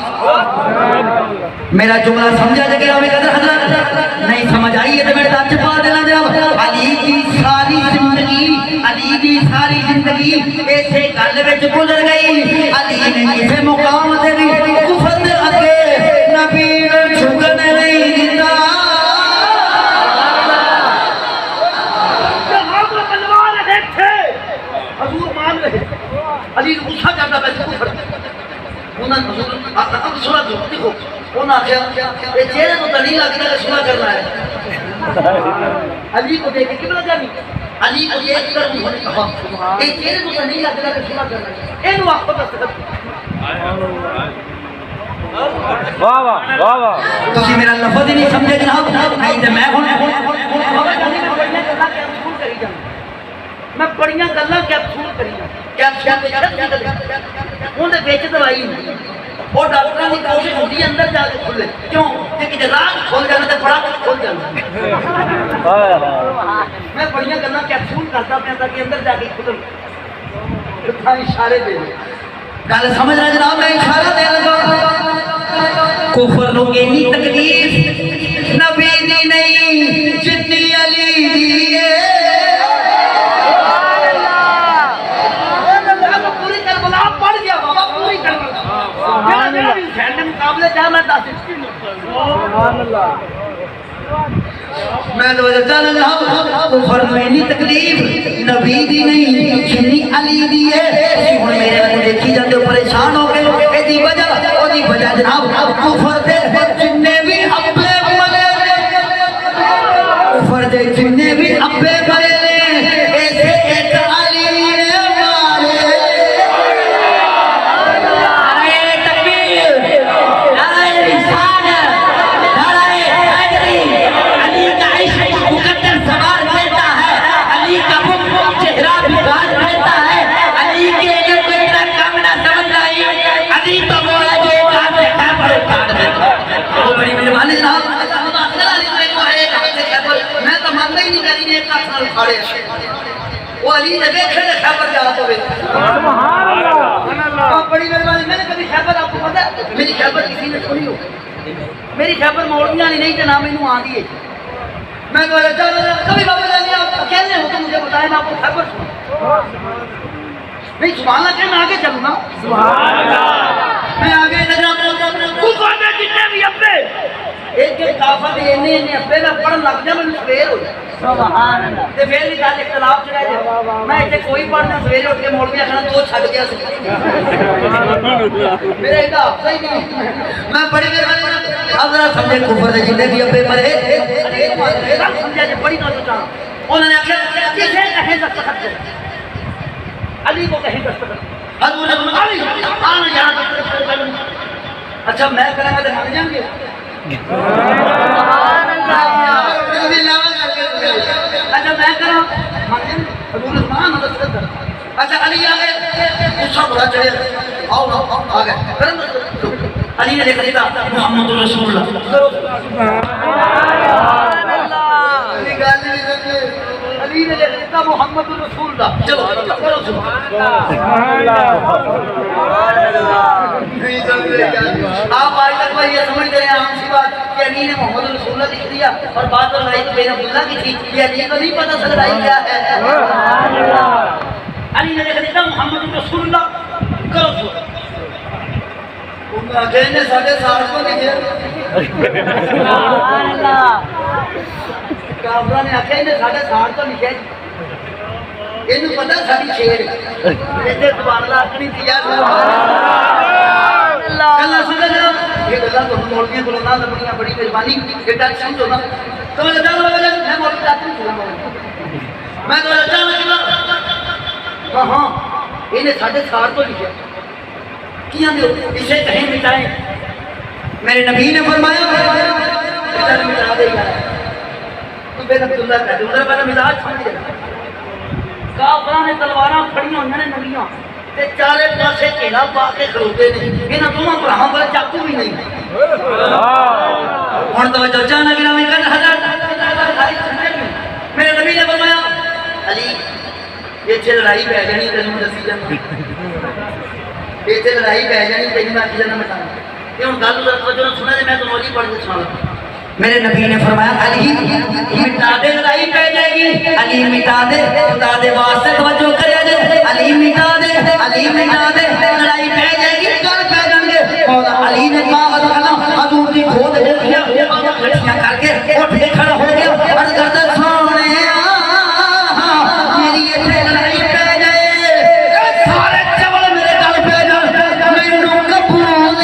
میرا جملہ سمجھا جائے کہ ہمیں قدر حضرت نہیں سمجھ آئیے تو میرے تاچ پا دینا جناب علی کی ساری زندگی ایسے گل وچ گزر گئی علی نے کسے مقام تے کفر دے اگے نبی نوں جھکن نہیں دیتا حضور مان رہے علی غصہ کرتا پہ کفر انہاں حضور اب سنا دو دیکھو انہاں کہا یہ چہرے کو تو نہیں لگتا کہ سنا کرنا ہے علی کو دیکھ کے کبلا جانی علی کو دیکھ کر انہوں نے کہا یہ چہرے کو تو نہیں لگتا کہ سنا کرنا ہے اینو آپ کو دستخط واہ واہ واہ واہ تسی میرا لفظ ہی نہیں سمجھے جناب نہیں تے میں میں بڑیاں گلاں کیپسول کری کیپسول دے وچ دوائی نہیں وہ ڈاکٹراں دی کوشش ہوندی اندر جا کے کھلے کیوں کہ راز کھل جانا تے بڑا کچھ کھل جانا میں بڑیاں گلاں کیپسول کرتا پیا تاکہ اندر جا کے کھل کتھا اشارے دے گل سمجھ رہا جناب میں اشارہ دے لگا کفر نو اینی تکلیف نبی دی نہیں جتنی علی دی ہے مقابلے چاہ میں 10 سبحان اللہ میں تو چل رہا تو فرمائنی تکلیف نبی دی نہیں جنی علی دی ہے ہن میرے کو دیکھی جاندے پریشان ہو گئے اے دی وجہ جناب کفر دے جننے بھی ابے ملے کفر دے جننے بھی ابے ملے ایسے ایک علی نے مارے نعرہ تکبیر نعرہ رسالت نعرہ حیدری علی کا عشق مقدر سوار دیتا ہے علی کا مخ چہرہ بگاڑ دیتا ہے علی کے لیے کوئی اتنا کام نہ سمجھ رہی علی تو مولا جو کام دیکھا پر اتار دیتا وہ بڑی مہربانی صاحب میں تو مانتا ہی نہیں کری نے ایک آسان اٹھاڑے وہ علی نے دیکھے نے خیبر جا تو سبحان اللہ بڑی مہربانی میں نے کبھی خیبر آپ کو پتا ہے میری خیبر کسی نے سنی ہو میری خیبر موڑیاں نہیں تھے نام انہوں آن دیئے میں کبھی بابا جانی آپ کہنے ہو تو مجھے بتائیں میں آپ کو خیبر سنوں نہیں سبحان اللہ کہ میں آگے چلوں نا سبحان اللہ میں آگے کفر دے جتنے بھی ابے ایک ایک کافر دے انہیں ابے میں پڑھن لگ جا میں سویر ہو جائے سبحان اللہ تے پھر بھی گل اختلاف چ رہ جائے میں ایتھے کوئی پڑھنا سویرے اٹھ کے مولوی آکھنا تو چھڈ گیا سی میرا ایڈا حفظہ ہی نہیں میں بڑی مہربانی اب ذرا سمجھے کفر دے جتنے بھی ابے مرے سمجھا جی بڑی نہ سوچا انہوں نے آخیا کسے کہیں دستخط کرے علی کو کہیں دستخط حضور نے علی آنا یہاں دستخط کروں اچھا میں کریں گا تو مان جائیں گے سبحان اللہ اچھا میں کروں مان جائیں گے حضور نے مان دستخط کر اچھا علی آگئے غصہ بڑا چڑھے آؤ آگئے کریں علی نے لکھ دیتا محمد رسول اللہ سبحان اللہ علی گالی نہیں سکتے علی نے لکھ دیتا محمد رسول اللہ چلو کرو سبحان اللہ آپ آج تک یہ سمجھ رہے ہیں عام سی بات کہ علی نے محمد رسول اللہ لکھ دیا اور بات اور لڑائی تو بین عبداللہ کی تھی یہ علی کو نہیں پتا سب لڑائی کیا ہے علی نے لکھ دیتا محمد رسول اللہ کرو سبحان کہنے ساڑھے ساٹھ کو لکھے سبحان اللہ کافرہ نے آکھا انہیں ساڑھے ساٹھ کو لکھے انہوں پتہ ساڑھی شیر ایسے سبحان اللہ اکنی دیا سبحان اللہ اللہ سنجھا جناب یہ گلہ تو ہم مولویاں کو لگنا لبنیاں بڑی مہربانی یہ ٹیک سمجھو نا تو میں جانا لگا جائے میں مولوی چاہتی ہوں میں تو جانا لگا ہاں انہیں ساڑھے ساٹھ کو لکھے کیا دے اسے کہیں مٹائیں میرے نبی نے فرمایا مٹائیں مٹا دے گا تو بے عبداللہ کہتے ہیں ادھر پہلے مزاج سمجھ جائے کافران نے تلواراں پھڑیاں ہوئے نے نبیاں تے چارے پاسے کھیلا پا کے کھلوتے نہیں انہاں دونوں براہاں پر چاکو بھی نہیں اور توجہ جانا گرا میں کہا حضرت میرے نبی نے فرمایا علی یہ چھے لڑائی پہ جانی تنوں دسی جانا یہ لڑائی پہ جانی تیری میں آتی جانا مٹانا یہ ان گالو ذرا جو سنا دے میں تو مولی پڑھ دے سنا میرے نبی نے فرمایا علی مٹا دے لڑائی پہ جائے گی علی مٹا دے واسطے توجہ کریا جائے علی مٹا دے لڑائی پہ جائے گی کل پہ جائیں گے مولا علی نے کہا حضور دی کھود دیکھیا گھٹیاں کر کے اٹھ کے کھڑا ہو گیا عرض کرتا سونے میری یہ لڑائی پہ جائے سارے چول میرے گل پہ جائے مینوں قبول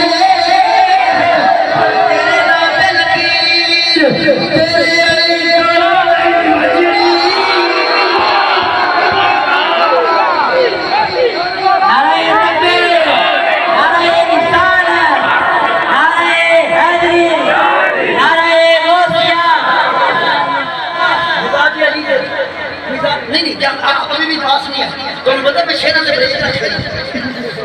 تیرے نام لکیر تیرے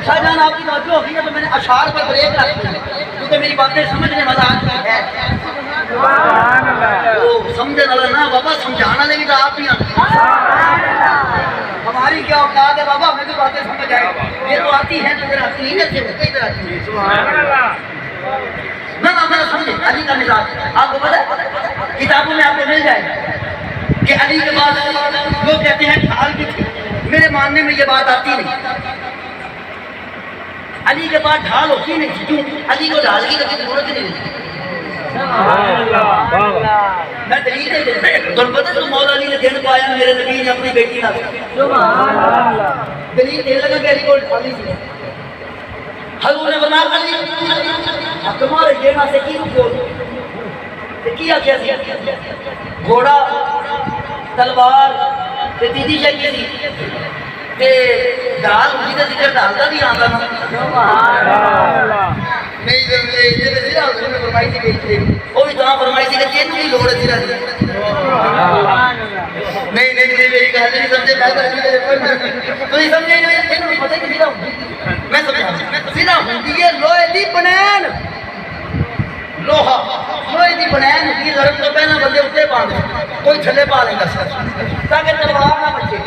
شاہجہاں آپ کی توجہ ہوگی تو میں نے اشعار پر بریک رکھ دیا کیونکہ میری باتیں سمجھنے والا آدمی ہے وہ سمجھنے والا نا بابا سمجھانا لے بھی تو آپ ہی ہماری کیا اوقات ہے بابا ہمیں تو باتیں سمجھ آئے یہ تو آتی ہے تو ادھر آتی نہیں جیسے وہ کئی طرح آتی ہے نہ میرا سمجھے علی کا مزاج آپ کو پتہ ہے کتابوں میں آپ کو مل جائے کہ علی کے بعد لوگ کہتے ہیں ڈھال کی تھی میرے ماننے میں یہ بات آتی نہیں علی کے بعد ڈھال ہوتی نہیں کیوں علی کو ڈھال کی کبھی ضرورت نہیں تو پتہ ہے مولا علی نے دن پایا میرے نبی نے اپنی بیٹی نال سبحان اللہ دلیل دے لگا میری کول خالی سی حضور نے فرمایا علی تمہارے جینا سے کی بول تے کیا کیا سی گھوڑا تلوار تے تیجی شے کی سی تے ڈال ہوئی تے ذکر ڈال دا بھی آندا نا سبحان اللہ نہیں دے تے حضور نے فرمائی سی بیٹی وہ بھی تو فرمائی سی کہ تینوں کی لوڑ سی رہی نہیں میری گل نہیں سمجھے میں تو سمجھے نہیں تینوں پتہ ہی نہیں میں سمجھا سیدھا ہوندی ہے لوہے دی بنین لوہا لوہے دی بنین ہوندی ہے لڑن تو پہلا بندے اوتے پا دے کوئی تھلے پا لے گا تاکہ تلوار نہ بچے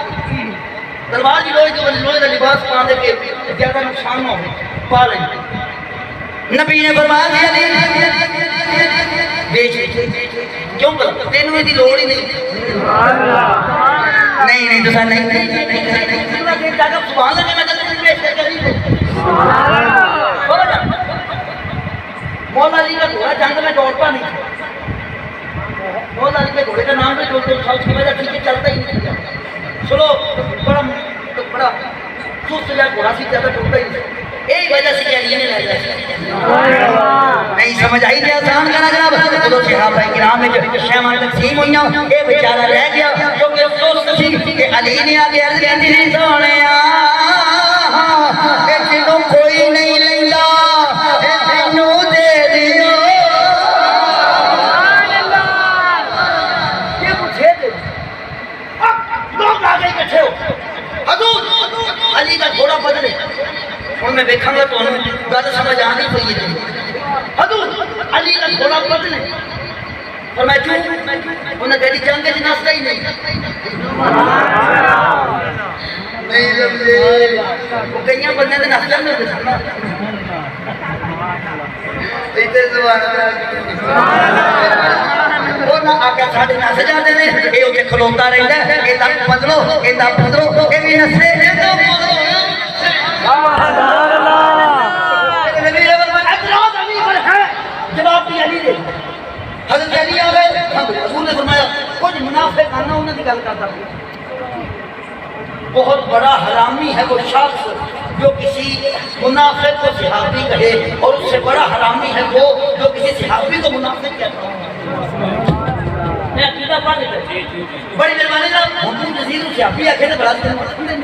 تلوار دی لوہے دا لباس پا دے کے زیادہ نقصان نہ ہو پا لیں نبی نے فرمایا کہ علی بیچ کیوں کر تینوں دی لوڑ ہی نہیں نہیں تو سر نہیں سبحان اللہ میں تینوں بیچ کر کری مولا علی کا گھوڑا جنگ میں دوڑتا نہیں مولا علی کے گھوڑے کا نام بھی جو سمجھا ٹھیک ہے چلتا ہی نہیں چلو بڑا سست جا گھوڑا سی زیادہ ٹوٹتا ہی نہیں یہی وجہ سے کہ علی نے لے جائے نہیں سمجھ آئی دیا آسان کرنا جناب چلو صحابہ کرام میں جو شیمان تقسیم ہوئی ہیں اے بیچارہ رہ گیا کیونکہ افسوس تھی کہ علی نے آگے عرض کیا تھی سونے کہ جنوں کوئی نہیں لینا تینوں دے دیو یہ مجھے دے لوگ آگے اکٹھے ہو حضور علی کا گھوڑا بدلے اور میں دیکھاں گا تو گل سمجھ آنی پئی ہے حضور علی کا گھوڑا بدلے اور میں کیوں انہیں کہہ دی جنگ کے نستا ہی نہیں سمجھے وہ کئیاں بندے نے نستا نہیں ہوتے وہ نہ آکے ساڑھے نس جاتے ہیں یہ ہوتے کھلوتا رہتا ہے یہ تک بدلو یہ تک بدلو یہ بھی نسے یہ تو بدلو جواب بھی علی دے حضرت علی آ گئے حضور نے فرمایا کچھ منافق آنا انہوں نے گل کرتا بہت بڑا حرامی ہے وہ شخص جو کسی منافق کو صحابی کہے اور اس سے بڑا حرامی ہے وہ جو کسی صحابی کو منافق کہتا ہے میں عقیدہ پڑھ لیتا بڑی مہربانی صاحب محمود نذیر صحابی آکھے تو بڑا دن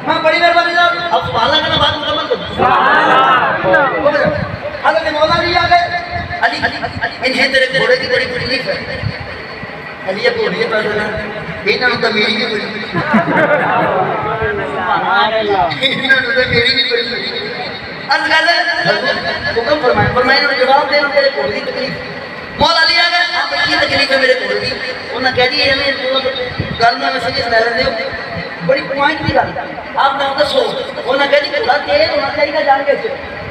ہاں بڑی مہربانی صاحب اب سبحان اللہ کا بات مکمل کرو حضرت مولا علی آ گئے علی انہیں تیرے گھوڑے کی بڑی تکلیف ہے علی یہ گھوڑی پر انہاں نوں تے میری بھی بڑی سبحان اللہ انہاں نوں تے میری بھی بڑی عرض کر حکم فرمائے انہوں نے جواب دے تیرے گھوڑے کی تکلیف مولا علی آ گئے آپ کی تکلیف ہے میرے گھوڑے کی انہاں کہہ دی ہمیں گل میں سمجھ سنا رہے ہو بڑی پوائنٹ کی گل آپ نے دسو انہاں کہہ دی گھوڑا تیز ہونا چاہیے جان کے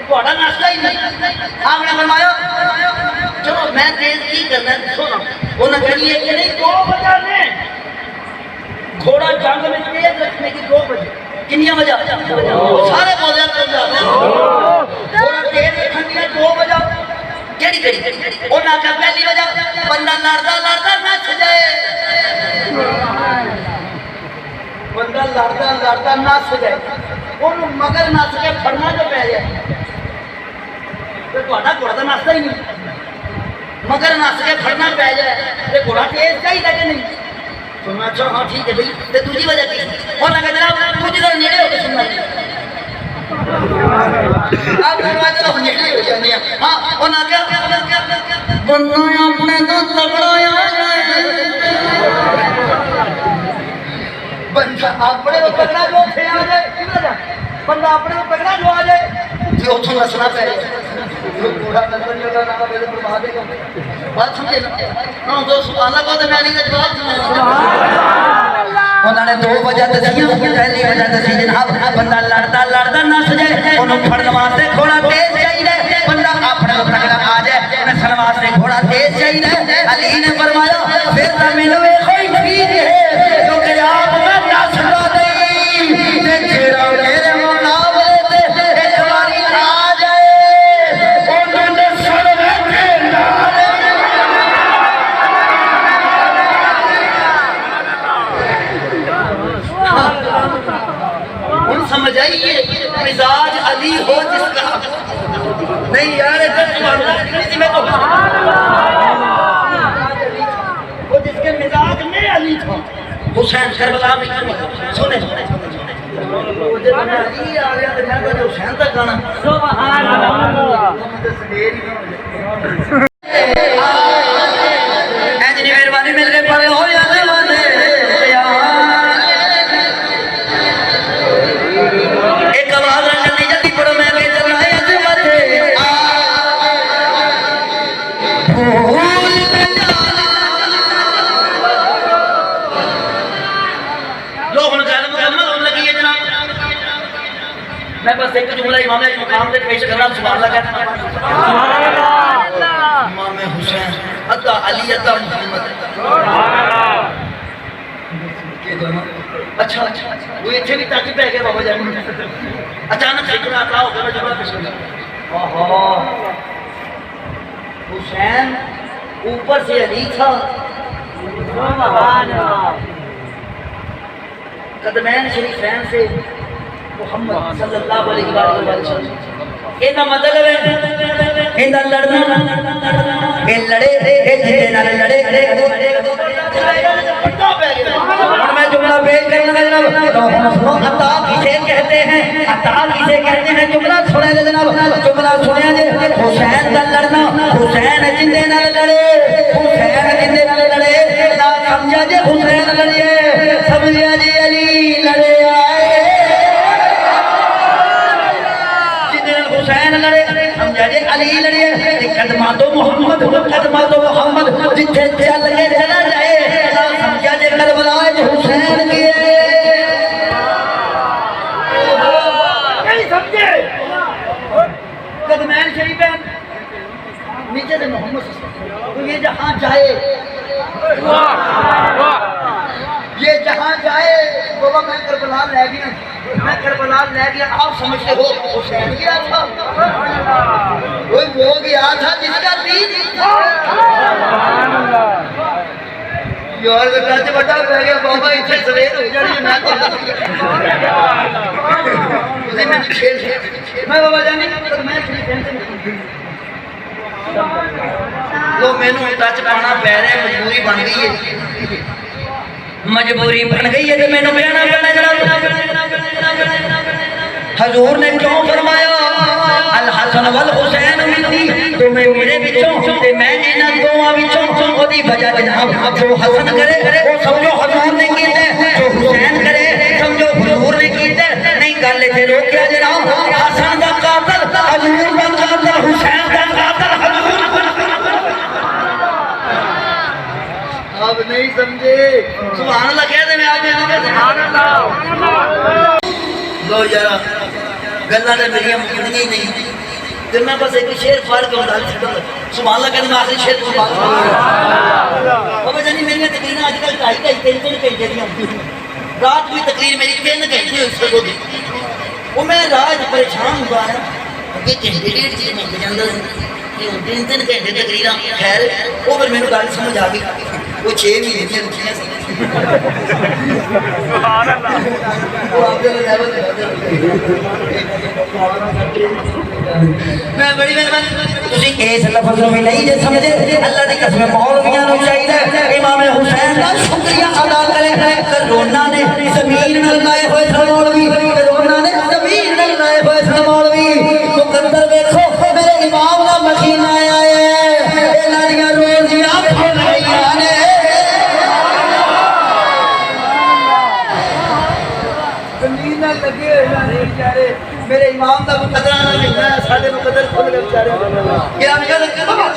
تھوڑا ناشتہ ہی نہیں آپ نے فرمایا چلو میں تیز کی کرنا سونا انہوں نے کہا یہ کہ نہیں 2 بجے گھوڑا جنگ میں تیز رکھنے کی 2 بجے کنیا بجا سارے بولے گھوڑا تیز رکھنے کی 2 بجے کیڑی انہوں نے کہا پہلی وجہ بندہ لڑتا نس جائے بندہ لڑتا نس جائے انہوں مگر نس کے پھڑنا جو پہ جائے گھوڑا تو نستا ہی نہیں مگر نس کے پھڑنا پہ جائے گھوڑا تیز چاہیے کہ نہیں تو میں اچھا ہاں ٹھیک ہے بھائی دوسری وجہ کی اور میں کہتا ہوں مجھے تو نیڑے ہو کے سننا آپ دروازے تو نیڑے ہو جانے ہیں ہاں انہوں نے کیا بندہ اپنے تو تگڑا بندہ اپنے تو تگڑا جو تھے آ جائے بندہ اپنے تو تگڑا جو آ جائے جی اتوں نسنا پہ گھوڑا نسل نہیں ہوتا نہ میرے برباد دے گا بات سمجھے ہاں تو سبحان اللہ کو میں نہیں کا جواب سنا انہوں نے 2 وجہ دسی پہلی وجہ دسی جناب بندہ لڑتا نس جائے انہوں پھڑن واسطے گھوڑا تیز چاہیے بندہ اپنے کو تگڑا آ جائے نسل واسطے گھوڑا تیز چاہیے علی نے فرمایا پھر زمینوں میں کوئی ٹھیک ہے کیونکہ آپ میں نسلوں نہیں جڑا میرے مقابلے تے ایک باری آ جائے انہوں نے سڑ کے نال جائیے مزاج علی ہو جس کا نہیں یار میں تو وہ جس کے مزاج میں علی تھا حسین کربلا میں سنے حسین تک گانا سبحان اللہ مہربانی مل کے پڑے ہو یا ایک آواز جلدی جلدی پڑھو میں کہ چلنا ہے لو ہن کلمہ ہونے لگی ہے جناب میں بس ایک جملہ امام علی مقام سے پیش کر رہا ہوں سبحان اللہ کہنا سبحان اللہ امام حسین عطا علی عطا محمد سبحان اللہ اچھا وہ اتنے بھی تاکہ پہ گیا بابا جان اچانک ذکر آتا ہو گیا جملہ پیش کر حسین اوپر سے علی تھا قدمین شریفین سے محمد صلی اللہ علیہ وسلم اینا مطلب ہے اینا لڑنا اے لڑے اے جتے نہ لڑے اور میں جملہ پیش کرنا جناب عطا کسے کہتے ہیں عطا کسے کہتے ہیں جملہ سنے دے جناب جملہ سنے جے حسین دا لڑنا حسین جندے نہ لڑے حسین جندے نہ لڑے لا سمجھا جے حسین لڑے سمجھا جے علی لڑے آئے جندے نہ حسین لڑے سمجھا جے علی لڑے قدماتو محمد جتھے چل کے چلا جائے سمجھا جے کربلا حسین کیے نہیں سمجھے قدمین شریف ہے نیچے سے محمد صلی اللہ علیہ وسلم تو یہ جہاں جائے یہ جہاں جائے بابا میں کربلا لے گیا میں کربلا لے گیا آپ سمجھتے ہو حسین گیا تھا وہ گیا تھا جس کا دین یار گھر سے بڑا پہ گیا بابا اتنے سویر ہو جانی میں بابا جانی تو میں نے ٹچ پانا پہ رہے مجبوری بن گئی ہے مجبوری بن گئی ہے تو میں نے بیانا کرنا جناب حضور نے کیوں فرمایا الحسن والحسین منی تو میں میرے بچوں تے میں انہاں دوواں وچوں اودی وجہ جناب جو حسن کرے وہ سمجھو حضور نے کیتا جو حسین کرے سمجھو حضور نے کیتا نہیں گل تے روکیا جناب حسن دا قاتل حضور دا قاتل حسین دا قاتل حضور اب نہیں سمجھے سبحان اللہ کہہ دے میں آج سبحان اللہ لو یارا گلہ نے میری مجھنی ہی نہیں تو میں بس ایک شیر فار کے مدال چھتا سبحان اللہ کہنے میں آخری شیر سبحان اللہ بابا جانی میری تقریر آج کل ٹائی تین گھنٹے دیا رات بھی تقریر میری 3 گھنٹے ہوئی سکو دی وہ میں رات پریشان ہوا ہے کہ گھنٹے ڈیڑھ چیز مانگ جاندہ ہے 3 گھنٹے تقریر خیر وہ پھر میرے گالی سمجھ آگئی وہ 6 مہینے کی رکھیاں سی میں بڑی مہربانی تسی اس لفظ میں نہیں جے سمجھے اللہ دی قسم مولویاں نو چاہیے امام حسین دا شکریہ ادا کرے کرونا نے زمین نال لائے ہوئے سن مولوی کرونا نے زمین نال لائے ہوئے سن مولوی مقدر دیکھو میرے امام دا مکین آیا ہے اے ناریاں روزیاں پھر رہیاں نے لگے بیچارے میرے امام کا مقدر نہ لکھنا ہے سارے مقدر کھل گئے بیچارے کیا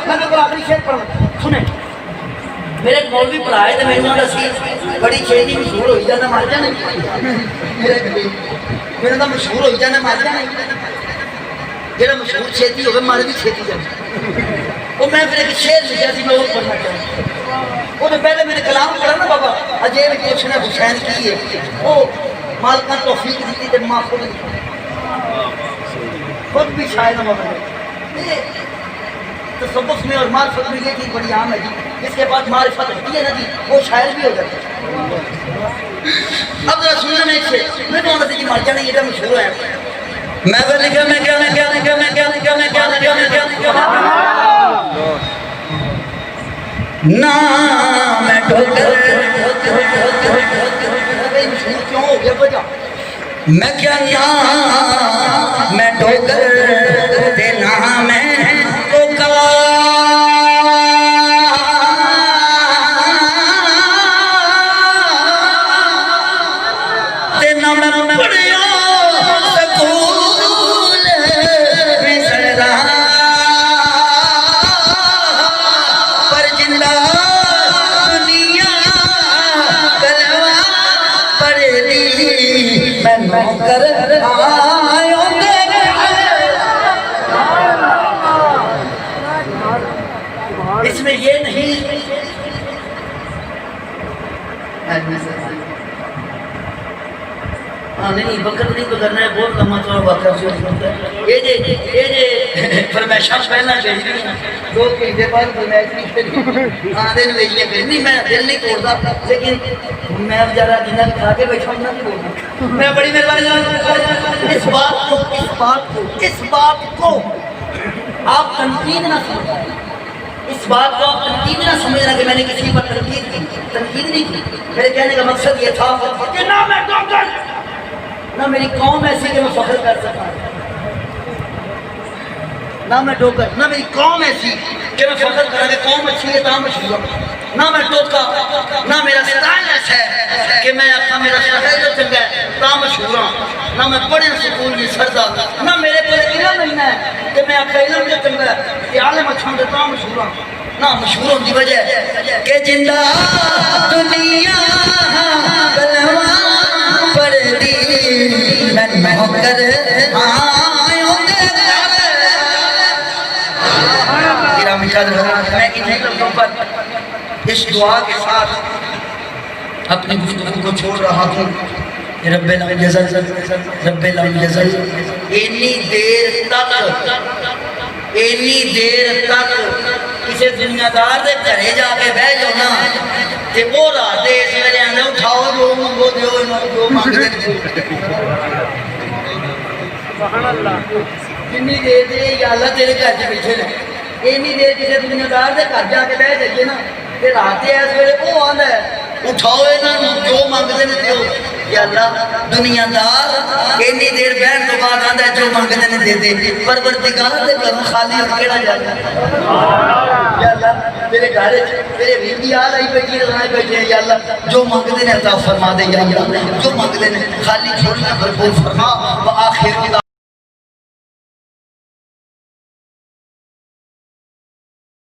میں کو آخری شعر پڑھوں سنیں میرے مولوی پڑھائے تو میرے دسی بڑی چھیتی مشہور ہوئی جانا مر جانا میرے تو مشہور ہوئی جانا مر جانا جہاں مشہور چھیتی ہوگا مر بھی چھیتی جانا وہ میں پھر ایک شعر لکھا سی میں وہ پڑھنا چاہوں وہ تو پہلے میں نے کلام پڑھا نا بابا عجیب کچھ نے حسین کی ہے وہ مالکہ توفیق دیتی تھے ماں خود بھی شاید نہ مطلب تصوف میں اور معرفت میں یہ چیز بڑی عام ہے جی اس کے بعد معرفت ہوتی ہے نا جی وہ شاعر بھی ہو جاتا ہے اب ذرا سننا میں سے میں کہوں گا کہ مر جانا یہ تو مشہور ہے میں وہ لکھا میں کیا نا میں ٹھوکر کیوں ہو گیا بجا میں کیا میں ٹھوکر دینا میں ٹھوکر دینا میں پڑھیا سکول بسرا پر جندہ دنیا کلوہ پر دی میں نوکر آئیوں دے اس میں یہ نہیں نہیں وقت نہیں گزرنا ہے بہت لمحہ تو وقت سے یہ فرمائشاں پہنا چاہیے دو گھنٹے بعد فرمائش نہیں کرنی آدھے نے یہ کرنی میں دل نہیں توڑتا لیکن میں اب ذرا جنہیں کھا کے بیٹھا ہوں نہ بولوں میں بڑی مہربانی اس بات کو آپ تنقید نہ سمجھیں اس بات کو آپ تنقید نہ سمجھنا کہ میں نے کسی پر تنقید نہیں کی میرے کہنے کا مقصد یہ تھا کہ نہ میں ڈاکٹر نہ میری قوم ایسی کہ میں فخر کر سکتا نہ میں ڈوکر نہ میری قوم ایسی کہ میں فخر کروں کہ قوم اچھی ہے تاں مشہور نہ میں ٹوکا نہ میرا سٹائل ایسا ہے کہ میں آقا میرا شہر جو چنگا ہے تاں مشہور نہ میں بڑے سکول بھی سردا نہ میرے پر علم نہیں ہے کہ میں آقا علم جو چنگا ہے کہ عالم اچھا ہوں تاں مشہور نہ مشہور ہونے کی وجہ کہ زندہ دنیا کلمہ پڑھ دی میں نوکر آئیوں دے گرامی قدر میں انہیں لفظوں پر اس دعا کے ساتھ اپنی گفتگو کو چھوڑ رہا ہوں رب لم یزل اتنی دیر تک کسی دنیا دار دے گھرے جا کے بہ جاؤ نا تے وہ رات دے اس ویلے آنے اٹھاؤ جو منگو دیو جو مانگ دے کنی دیر دے یا اللہ تیرے گھر سے بیٹھے لیں اینی دیر کسی دنیا دار دے گھر جا کے بہ جائیے نا تے رات دے اس ویلے وہ آندا ہے اٹھاؤ انہاں جو مانگدے نے دیو یا اللہ دنیا دار اینی دیر بہن تو بعد آندا ہے جو مانگدے نے دے دے پروردگار دے گھروں خالی ہو کیڑا جاتا ہے یا اللہ تیرے گھر تیرے بیوی آ رہی بیٹھی رہائی بیٹھے ہیں یا اللہ جو مانگدے نے عطا فرما دے یا اللہ جو مانگدے نے خالی چھوڑنا بھرپور فرما وآخر